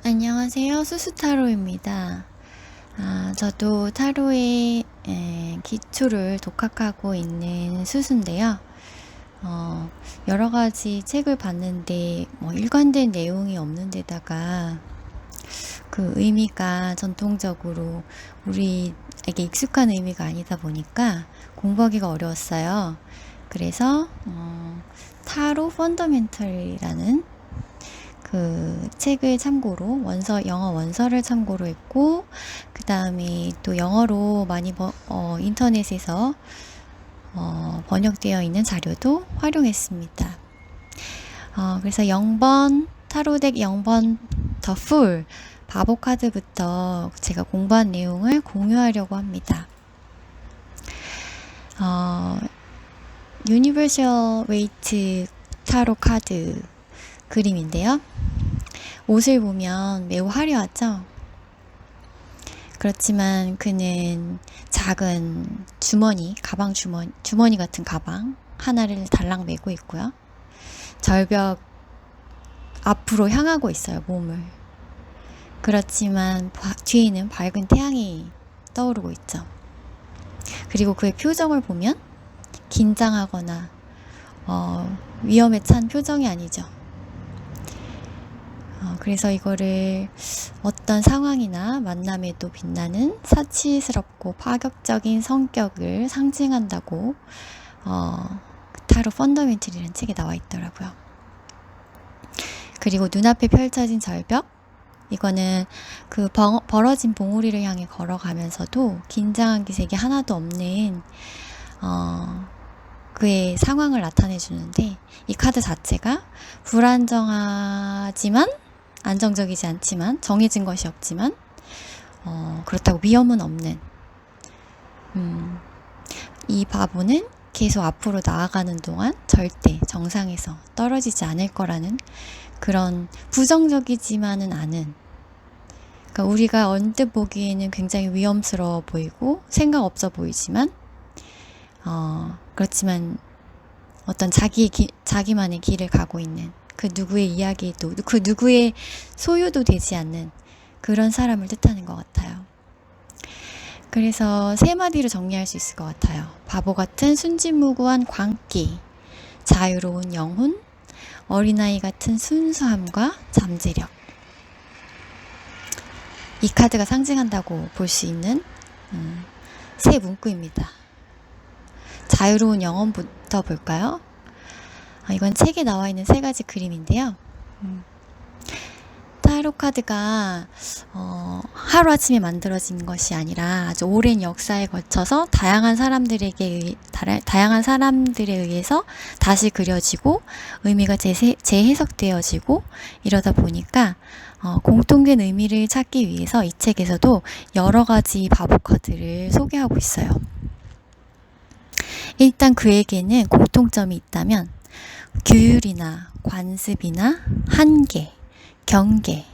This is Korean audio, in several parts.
안녕하세요. 수수타로입니다. 저도 타로의 기초를 독학하고 있는 수수인데요. 여러 가지 책을 봤는데 일관된 내용이 없는 데다가 그 의미가 전통적으로 우리에게 익숙한 의미가 아니다 보니까 공부하기가 어려웠어요. 그래서 타로 펀더멘털이라는 그 책을 참고로 영어 원서를 참고로 했고, 그 다음에 또 영어로 많이 인터넷에서 번역되어 있는 자료도 활용했습니다. 그래서 0번 타로덱 0번 더 풀 바보 카드부터 제가 공부한 내용을 공유하려고 합니다. 유니버셜 웨이트 타로 카드 그림인데요. 옷을 보면 매우 화려하죠. 그렇지만 그는 작은 주머니 같은 가방 하나를 달랑 메고 있고요. 절벽 앞으로 향하고 있어요, 몸을. 그렇지만 뒤에는 밝은 태양이 떠오르고 있죠. 그리고 그의 표정을 보면 긴장하거나 위험에 찬 표정이 아니죠. 그래서 이거를 어떤 상황이나 만남에도 빛나는 사치스럽고 파격적인 성격을 상징한다고 타로 펀더멘틀이라는 책에 나와 있더라고요. 그리고 눈앞에 펼쳐진 절벽, 이거는 그 벌어진 봉우리를 향해 걸어가면서도 긴장한 기색이 하나도 없는 그의 상황을 나타내 주는데, 이 카드 자체가 불안정하지만 안정적이지 않지만 정해진 것이 없지만 그렇다고 위험은 없는, 이 바보는 계속 앞으로 나아가는 동안 절대 정상에서 떨어지지 않을 거라는 그런 부정적이지만은 않은, 그러니까 우리가 언뜻 보기에는 굉장히 위험스러워 보이고 생각 없어 보이지만 그렇지만 어떤 자기만의 길을 가고 있는, 그 누구의 이야기도, 그 누구의 소유도 되지 않는 그런 사람을 뜻하는 것 같아요. 그래서 세 마디로 정리할 수 있을 것 같아요. 바보 같은 순진무구한 광기, 자유로운 영혼, 어린아이 같은 순수함과 잠재력. 이 카드가 상징한다고 볼 수 있는 세 문구입니다. 자유로운 영혼부터 볼까요? 이건 책에 나와 있는 세 가지 그림인데요. 타로 카드가 하루아침에 만들어진 것이 아니라 아주 오랜 역사에 걸쳐서 다양한 사람들에 의해서 다시 그려지고 의미가 재해석되어지고 이러다 보니까 공통된 의미를 찾기 위해서 이 책에서도 여러 가지 바보 카드를 소개하고 있어요. 일단 그에게는 공통점이 있다면 규율이나 관습이나 한계, 경계,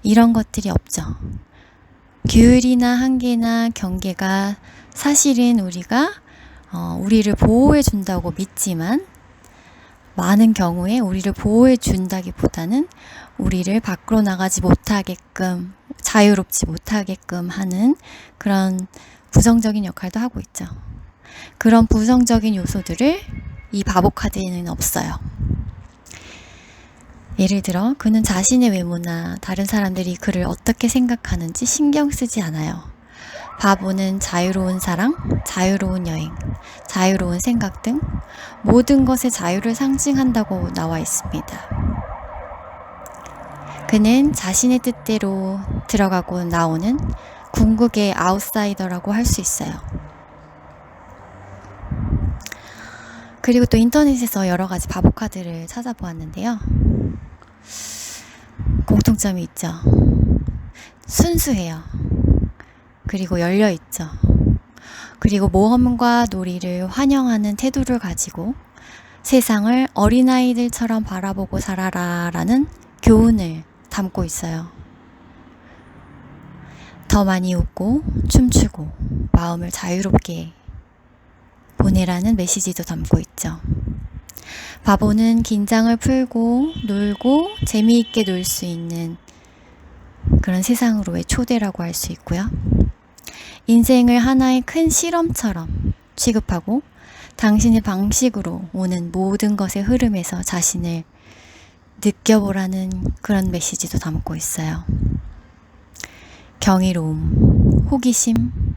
이런 것들이 없죠. 규율이나 한계나 경계가 사실은 우리가 우리를 보호해 준다고 믿지만, 많은 경우에 우리를 보호해 준다기보다는 우리를 밖으로 나가지 못하게끔, 자유롭지 못하게끔 하는 그런 부정적인 역할도 하고 있죠. 그런 부정적인 요소들을 이 바보 카드에는 없어요. 예를 들어 그는 자신의 외모나 다른 사람들이 그를 어떻게 생각하는지 신경 쓰지 않아요. 바보는 자유로운 사랑, 자유로운 여행, 자유로운 생각 등 모든 것의 자유를 상징한다고 나와 있습니다. 그는 자신의 뜻대로 들어가고 나오는 궁극의 아웃사이더라고 할 수 있어요. 그리고 또 인터넷에서 여러 가지 바보 카드를 찾아보았는데요. 공통점이 있죠. 순수해요. 그리고 열려있죠. 그리고 모험과 놀이를 환영하는 태도를 가지고 세상을 어린아이들처럼 바라보고 살아라 라는 교훈을 담고 있어요. 더 많이 웃고 춤추고 마음을 자유롭게 보내라는 메시지도 담고 있죠. 바보는 긴장을 풀고 놀고 재미있게 놀 수 있는 그런 세상으로의 초대라고 할 수 있고요. 인생을 하나의 큰 실험처럼 취급하고 당신의 방식으로 오는 모든 것의 흐름에서 자신을 느껴보라는 그런 메시지도 담고 있어요. 경이로움, 호기심,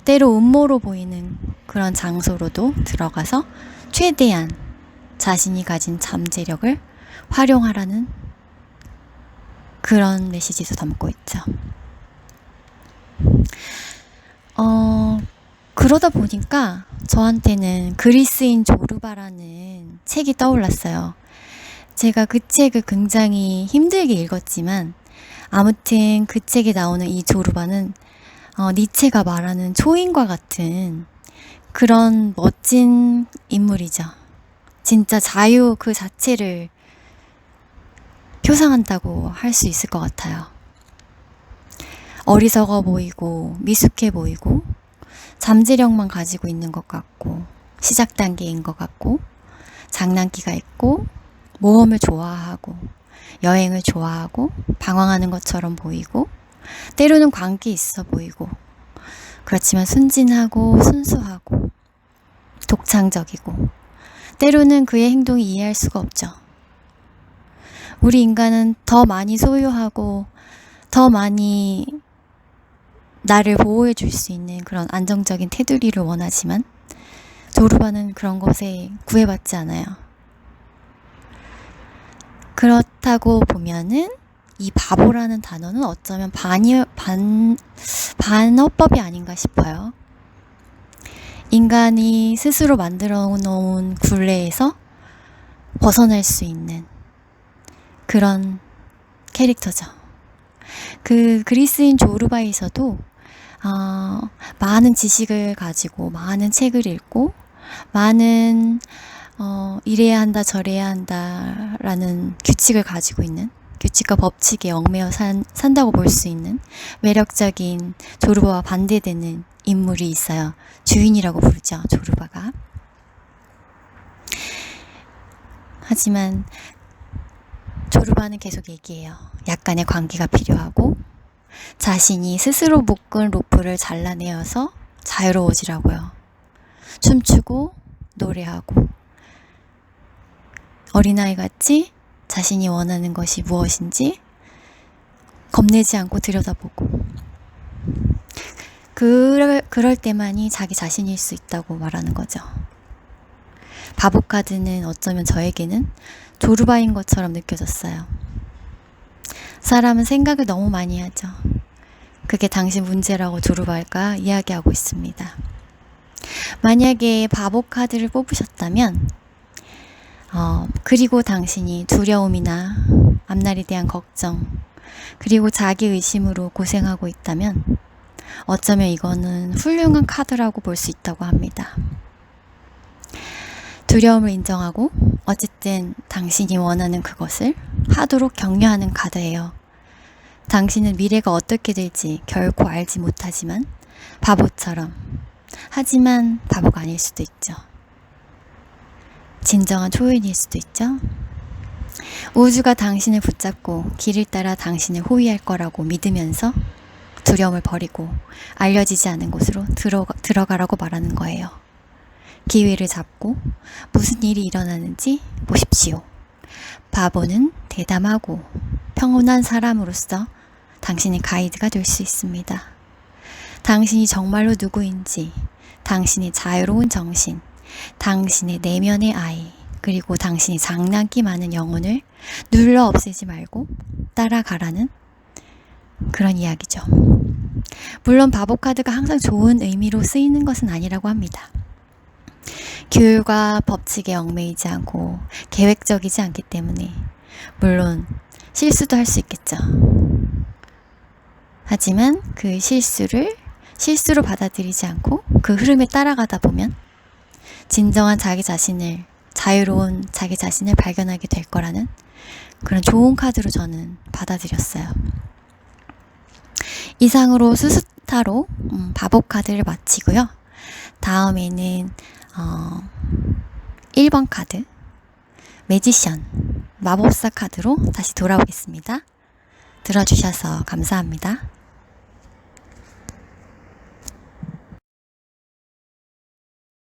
때로 음모로 보이는 그런 장소로도 들어가서 최대한 자신이 가진 잠재력을 활용하라는 그런 메시지도 담고 있죠. 그러다 보니까 저한테는 그리스인 조르바라는 책이 떠올랐어요. 제가 그 책을 굉장히 힘들게 읽었지만 아무튼 그 책에 나오는 이 조르바는 니체가 말하는 초인과 같은 그런 멋진 인물이죠. 진짜 자유 그 자체를 표상한다고 할 수 있을 것 같아요. 어리석어 보이고 미숙해 보이고 잠재력만 가지고 있는 것 같고 시작 단계인 것 같고 장난기가 있고 모험을 좋아하고 여행을 좋아하고 방황하는 것처럼 보이고 때로는 광기 있어 보이고 그렇지만 순진하고 순수하고 독창적이고 때로는 그의 행동이 이해할 수가 없죠. 우리 인간은 더 많이 소유하고 더 많이 나를 보호해 줄 수 있는 그런 안정적인 테두리를 원하지만 조르바는 그런 것에 구애받지 않아요. 그렇다고 보면은 이 바보라는 단어는 어쩌면 반어법이 아닌가 싶어요. 인간이 스스로 만들어 놓은 굴레에서 벗어날 수 있는 그런 캐릭터죠. 그 그리스인 조르바에서도 많은 지식을 가지고 많은 책을 읽고 많은 이래야 한다 저래야 한다 라는 규칙을 가지고 있는 규칙과 법칙에 얽매여 산다고 볼 수 있는 매력적인 조르바와 반대되는 인물이 있어요. 주인이라고 부르죠. 조르바가. 하지만 조르바는 계속 얘기해요. 약간의 관계가 필요하고 자신이 스스로 묶은 로프를 잘라내어서 자유로워지라고요. 춤추고 노래하고 어린아이같이 자신이 원하는 것이 무엇인지 겁내지 않고 들여다보고 그럴 때만이 자기 자신일 수 있다고 말하는 거죠. 바보 카드는 어쩌면 저에게는 조르바인 것처럼 느껴졌어요. 사람은 생각을 너무 많이 하죠. 그게 당신 문제라고 조르바가 이야기하고 있습니다. 만약에 바보 카드를 뽑으셨다면 그리고 당신이 두려움이나 앞날에 대한 걱정 그리고 자기 의심으로 고생하고 있다면 어쩌면 이거는 훌륭한 카드라고 볼 수 있다고 합니다. 두려움을 인정하고 어쨌든 당신이 원하는 그것을 하도록 격려하는 카드예요. 당신은 미래가 어떻게 될지 결코 알지 못하지만 바보처럼 하지만 바보가 아닐 수도 있죠. 진정한 초인일 수도 있죠. 우주가 당신을 붙잡고 길을 따라 당신을 호위할 거라고 믿으면서 두려움을 버리고 알려지지 않은 곳으로 들어가라고 말하는 거예요. 기회를 잡고 무슨 일이 일어나는지 보십시오. 바보는 대담하고 평온한 사람으로서 당신의 가이드가 될 수 있습니다. 당신이 정말로 누구인지, 당신의 자유로운 정신, 당신의 내면의 아이, 그리고 당신이 장난기 많은 영혼을 눌러 없애지 말고 따라가라는 그런 이야기죠. 물론 바보 카드가 항상 좋은 의미로 쓰이는 것은 아니라고 합니다. 규율과 법칙에 얽매이지 않고 계획적이지 않기 때문에 물론 실수도 할 수 있겠죠. 하지만 그 실수로 받아들이지 않고 그 흐름에 따라가다 보면 진정한 자기 자신을, 자유로운 자기 자신을 발견하게 될 거라는 그런 좋은 카드로 저는 받아들였어요. 이상으로 수수타로 바보 카드를 마치고요. 다음에는 1번 카드 매지션 마법사 카드로 다시 돌아오겠습니다. 들어주셔서 감사합니다.